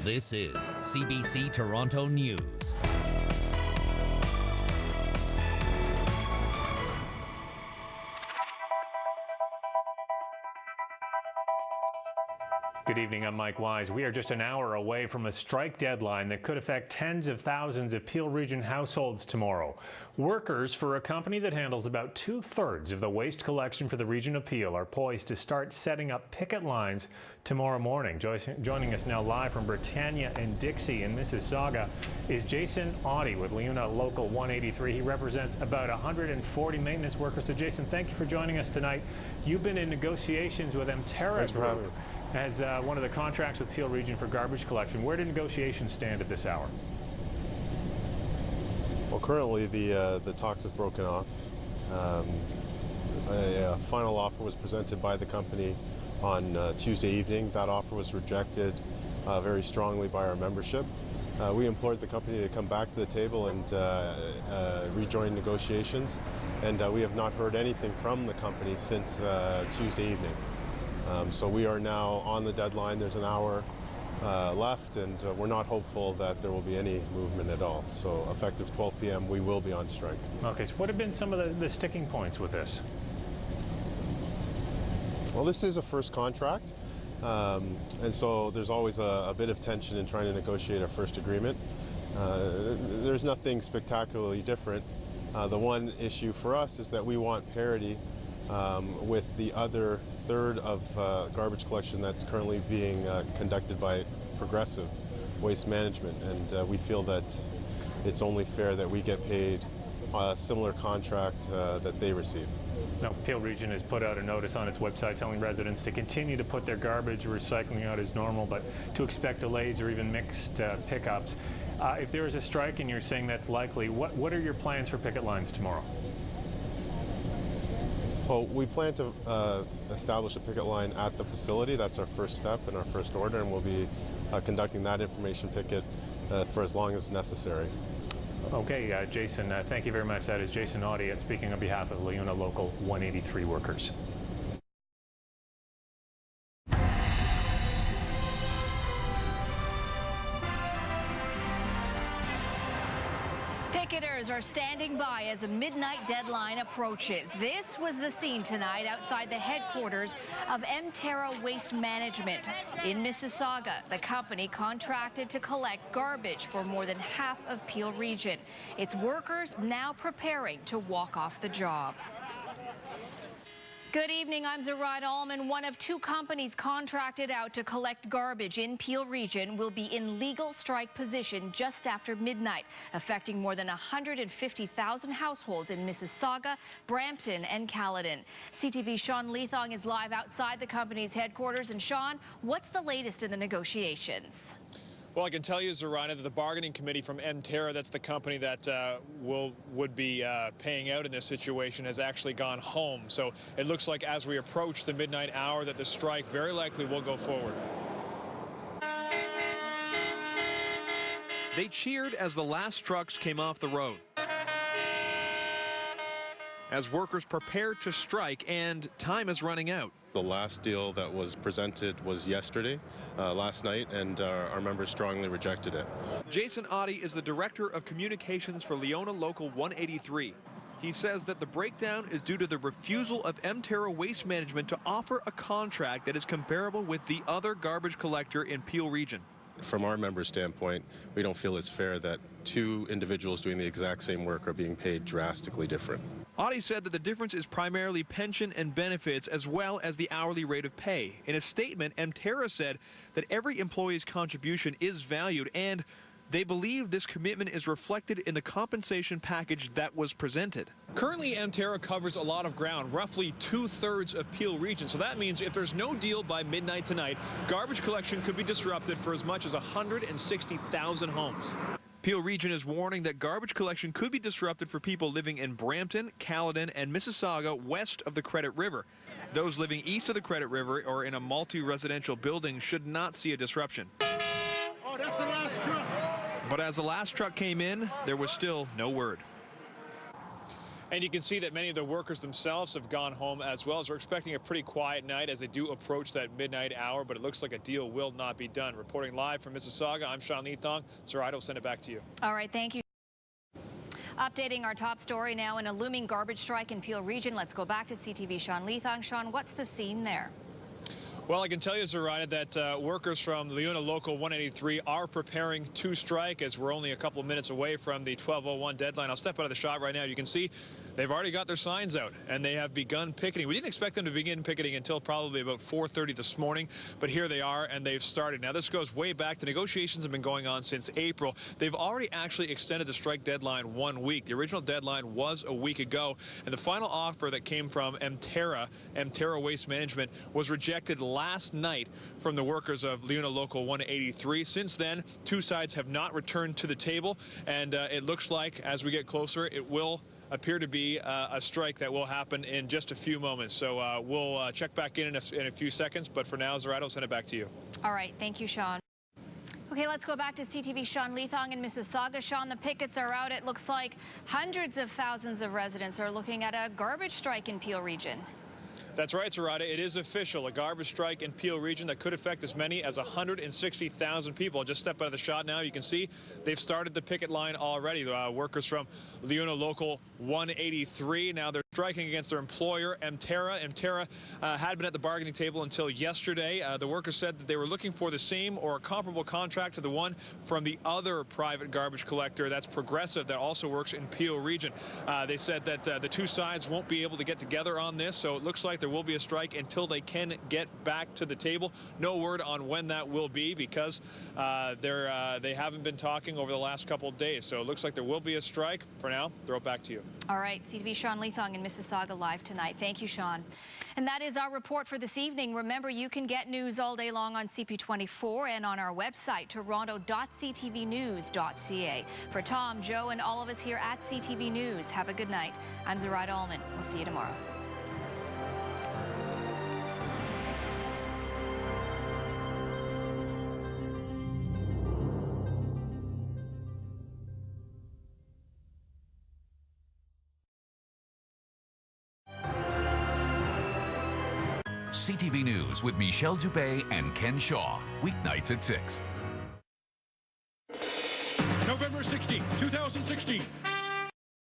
This is CBC Toronto News. Good evening, I'm Mike Wise. We are just an hour away from a strike deadline that could affect tens of thousands of Peel Region households tomorrow. Workers for a company that handles about 2/3 of the waste collection for the region of Peel are poised to start setting up picket lines tomorrow morning. Joining us now live from Britannia and Dixie in Mississauga is Jason Ottey with Liuna Local 183. He represents about 140 maintenance workers. So Jason, thank you for joining us tonight. You've been in negotiations with Emterra Group as one of the contracts with Peel Region for garbage collection. Where do negotiations stand at this hour? Well, currently the talks have broken off. A final offer was presented by the company on Tuesday evening. That offer was rejected very strongly by our membership. We implored the company to come back to the table and rejoin negotiations, and we have not heard anything from the company since Tuesday evening. So we are now on the deadline. There's an hour left, and we're not hopeful that there will be any movement at all. So effective 12 p.m., we will be on strike. Okay, so what have been some of the sticking points with this? Well, this is a first contract, and so there's always a bit of tension in trying to negotiate a first agreement. There's nothing spectacularly different. The one issue for us is that we want parity with the other third of garbage collection that's currently being conducted by Progressive Waste Management, and we feel that it's only fair that we get paid a similar contract that they receive. Now, Peel Region has put out a notice on its website telling residents to continue to put their garbage recycling out as normal, but to expect delays or even mixed pickups. If there is a strike, and you're saying that's likely, what are your plans for picket lines tomorrow? Well, we plan to establish a picket line at the facility. That's our first step and our first order, and we'll be conducting that information picket for as long as necessary. Okay, Jason, thank you very much. That is Jason Ottey speaking on behalf of Liuna Local 183 workers. Picketers are standing by as a midnight deadline approaches. This was the scene tonight outside the headquarters of Emterra Waste Management in Mississauga. The company contracted to collect garbage for more than half of Peel Region. Its workers now preparing to walk off the job. Good evening, I'm Zoraida Allman. One of two companies contracted out to collect garbage in Peel Region will be in legal strike position just after midnight, affecting more than 150,000 households in Mississauga, Brampton and Caledon. CTV's Sean Leathong is live outside the company's headquarters. And Sean, what's the latest in the negotiations? Well, I can tell you, Zoraida, that the bargaining committee from Emterra, that's the company that would be paying out in this situation, has actually gone home. So it looks like as we approach the midnight hour that the strike very likely will go forward. They cheered as the last trucks came off the road, as workers prepared to strike, and time is running out. The last deal that was presented was yesterday, last night, and our members strongly rejected it. Jason Ottey is the Director of Communications for Liuna Local 183. He says that the breakdown is due to the refusal of Emterra Waste Management to offer a contract that is comparable with the other garbage collector in Peel Region. From our members' standpoint, we don't feel it's fair that two individuals doing the exact same work are being paid drastically different. Ottey said that the difference is primarily pension and benefits as well as the hourly rate of pay. In a statement, Emterra said that every employee's contribution is valued, and they believe this commitment is reflected in the compensation package that was presented. Currently, Emterra covers a lot of ground, roughly 2/3 of Peel Region. So that means if there's no deal by midnight tonight, garbage collection could be disrupted for as much as 160,000 homes. Peel Region is warning that garbage collection could be disrupted for people living in Brampton, Caledon and Mississauga west of the Credit River. Those living east of the Credit River or in a multi-residential building should not see a disruption. Oh, that's the last truck. But as the last truck came in, there was still no word. And you can see that many of the workers themselves have gone home as well, as we're expecting a pretty quiet night as they do approach that midnight hour, but it looks like a deal will not be done. Reporting live from Mississauga, I'm Sean Leathong. Sarai, I'll send it back to you. All right, thank you. Updating our top story now in a looming garbage strike in Peel Region. Let's go back to CTV Sean Leathong. Sean, what's the scene there? Well, I can tell you, Zoraida, that workers from Liuna Local 183 are preparing to strike as we're only a couple of minutes away from the 12:01 deadline. I'll step out of the shot right now. You can see they've already got their signs out and they have begun picketing. We didn't expect them to begin picketing until probably about 4:30 this morning, but here they are and they've started. Now, this goes way back. The negotiations have been going on since April. They've already actually extended the strike deadline 1 week. The original deadline was a week ago, and the final offer that came from Emterra Waste Management, was rejected last night from the workers of Liuna Local 183. Since then, two sides have not returned to the table, and it looks like as we get closer, it will appear to be a strike that will happen in just a few moments. So we'll check back in a few seconds, but for now, Zoraida, I'll send it back to you. All right, thank you, Sean. Okay, let's go back to CTV Sean Leathong in Mississauga. Sean, the pickets are out. It looks like hundreds of thousands of residents are looking at a garbage strike in Peel Region. That's right, Zoraida. It is official. A garbage strike in Peel Region that could affect as many as 160,000 people. I'll just step out of the shot now. You can see they've started the picket line already. Workers from Liuna Local 183. Now they're striking against their employer, Emterra. Emterra had been at the bargaining table until yesterday. The workers said that they were looking for the same or a comparable contract to the one from the other private garbage collector, that's Progressive, that also works in Peel Region. They said that the two sides won't be able to get together on this, so it looks like there will be a strike until they can get back to the table. No word on when that will be because they haven't been talking over the last couple of days. So it looks like there will be a strike. For now, throw it back to you. All right, CTV Sean Leathong in Mississauga live tonight. Thank you, Sean. And that is our report for this evening. Remember, you can get news all day long on CP24 and on our website, toronto.ctvnews.ca. For Tom, Joe, and all of us here at CTV News, have a good night. I'm Zoraida Allman. We'll see you tomorrow. CTV News with Michelle Dubé and Ken Shaw. Weeknights at 6. November 16, 2016.